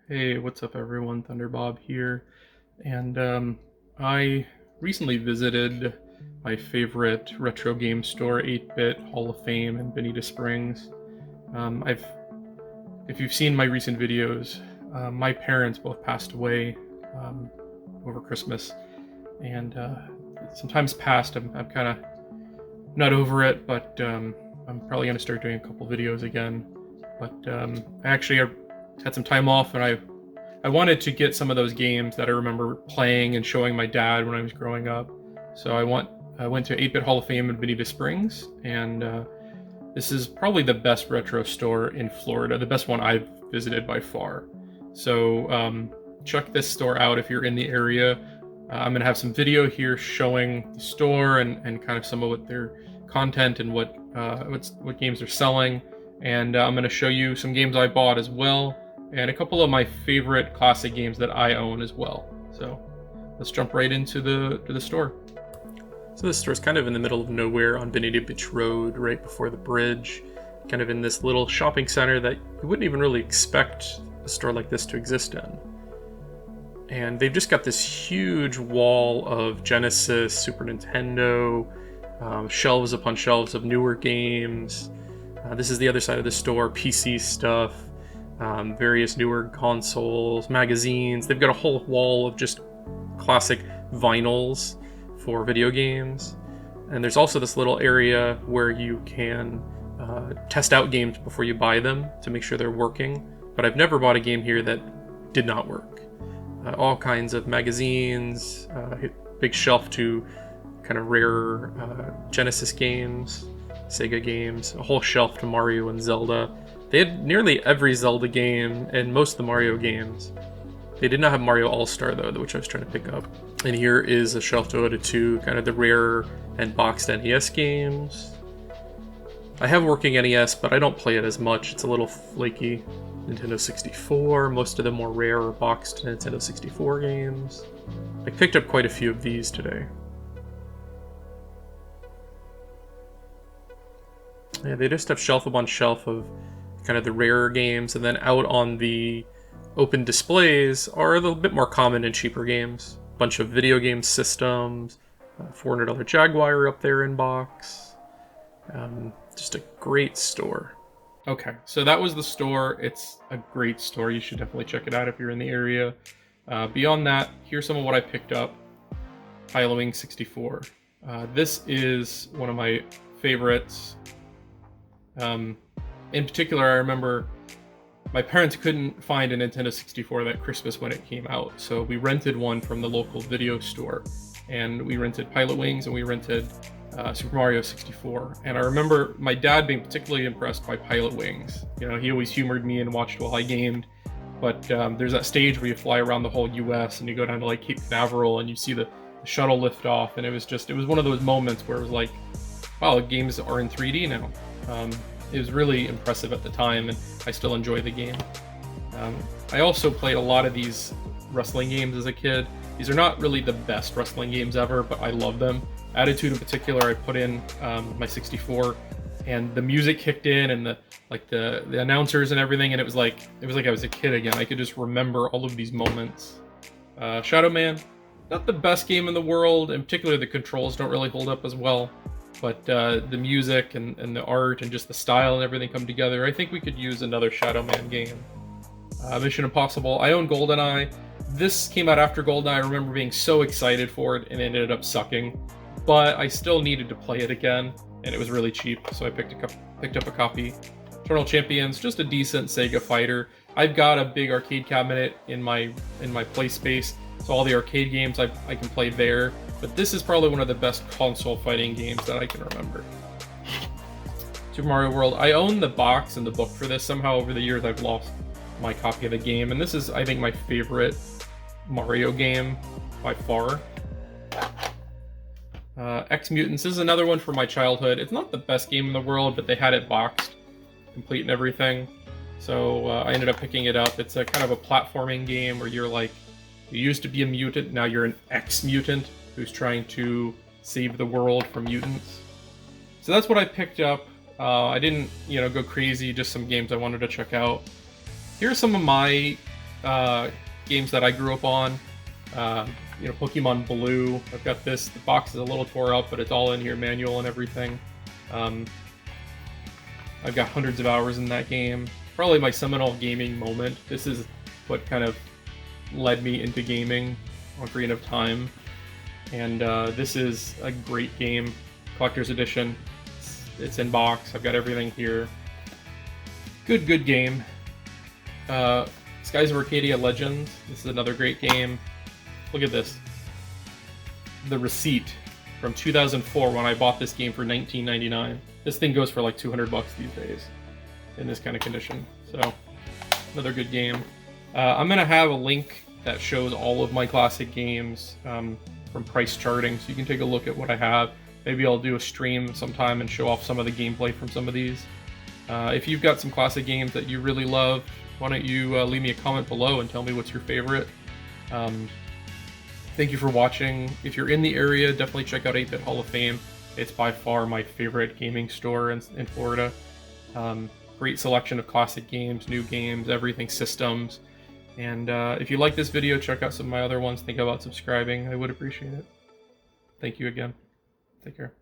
Hey, what's up everyone? Thunderbob here. And I recently visited my favorite retro game store, 8-Bit Hall of Fame in Bonita Springs. If you've seen my recent videos, my parents both passed away um, over Christmas, and sometimes past, I'm kind of not over it, but I'm probably going to start doing a couple videos again. But I had some time off, and I wanted to get some of those games that I remember playing and showing my dad when I was growing up. So I went to 8-Bit Hall of Fame in Bonita Springs, and this is probably the best retro store in Florida, the best one I've visited by far. So check this store out if you're in the area. I'm going to have some video here showing the store and kind of some of what their content and what games they're selling. And I'm going to show you some games I bought as well, and a couple of my favorite classic games that I own as well. So let's jump right into the store. So this store is kind of in the middle of nowhere on Bonita Beach Road, right before the bridge, kind of in this little shopping center that you wouldn't even really expect a store like this to exist in. And they've just got this huge wall of Genesis, Super Nintendo, shelves upon shelves of newer games. This is the other side of the store, PC stuff, various newer consoles, magazines. They've got a whole wall of just classic vinyls for video games. And there's also this little area where you can test out games before you buy them to make sure they're working. But I've never bought a game here that did not work. All kinds of magazines, big shelf to kind of rare Genesis games, Sega games, a whole shelf to Mario and Zelda. They had nearly every Zelda game and most of the Mario games. They did not have Mario All-Star though, which I was trying to pick up. And here is a shelf devoted to kind of the rare and boxed NES games. I have working NES, but I don't play it as much. It's a little flaky. Nintendo 64, most of the more rare or boxed Nintendo 64 games. I picked up quite a few of these today. Yeah, they just have shelf upon shelf of kind of the rarer games, and then out on the open displays are a little bit more common and cheaper games. Bunch of video game systems, $400 Jaguar up there in box. Just a great store. Okay, so that was the store. It's a great store. You should definitely check it out if you're in the area. Beyond that, here's some of what I picked up. Halloween 64. This is one of my favorites. In particular, I remember my parents couldn't find a Nintendo 64 that Christmas when it came out, so we rented one from the local video store, and we rented Pilot Wings and we rented Super Mario 64. And I remember my dad being particularly impressed by Pilot Wings. You know, he always humored me and watched while I gamed, but there's that stage where you fly around the whole US and you go down to like Cape Canaveral and you see the shuttle lift off, and it was one of those moments where it was like, wow, games are in 3D now. It was really impressive at the time, and I still enjoy the game. I also played a lot of these wrestling games as a kid. These are not really the best wrestling games ever, but I love them. Attitude in particular, I put in my 64, and the music kicked in, and the announcers and everything, and it was like I was a kid again. I could just remember all of these moments. Shadow Man, not the best game in the world, in particular the controls don't really hold up as well. But the music and the art and just the style and everything come together. I think we could use another Shadow Man game. Mission Impossible. I own GoldenEye. This came out after GoldenEye. I remember being so excited for it, and it ended up sucking. But I still needed to play it again, and it was really cheap, so I picked up a copy. Eternal Champions, just a decent Sega fighter. I've got a big arcade cabinet in my play space, so all the arcade games I can play there. But this is probably one of the best console fighting games that I can remember. Super Mario World. I own the box and the book for this. Somehow over the years I've lost my copy of the game, and this is, I think, my favorite Mario game by far. Ex-Mutants. This is another one from my childhood. It's not the best game in the world, but they had it boxed, complete and everything. So I ended up picking it up. It's a kind of a platforming game where you're like, you used to be a mutant, now you're an ex-mutant who's trying to save the world from mutants. So that's what I picked up. I didn't, go crazy, just some games I wanted to check out. Here's some of my games that I grew up on. Pokemon Blue. I've got this. The box is a little tore up, but it's all in here, manual and everything. I've got hundreds of hours in that game. Probably my seminal gaming moment. This is what kind of led me into gaming, Ocarina of Time. And this is a great game, collector's edition. It's in box. I've got everything here. Good game. Skies of Arcadia Legends. This is another great game. Look at this. The receipt from 2004 when I bought this game for $19.99. This thing goes for like $200 these days in this kind of condition. So, another good game. I'm going to have a link that shows all of my classic games from price charting, so you can take a look at what I have. Maybe I'll do a stream sometime and show off some of the gameplay from some of these. If you've got some classic games that you really love, why don't you leave me a comment below and tell me what's your favorite. Thank you for watching. If you're in the area, definitely check out 8-Bit Hall of Fame. It's by far my favorite gaming store in Florida. Great selection of classic games, new games, everything, systems. And if you like this video, check out some of my other ones. Think about subscribing. I would appreciate it. Thank you again. Take care.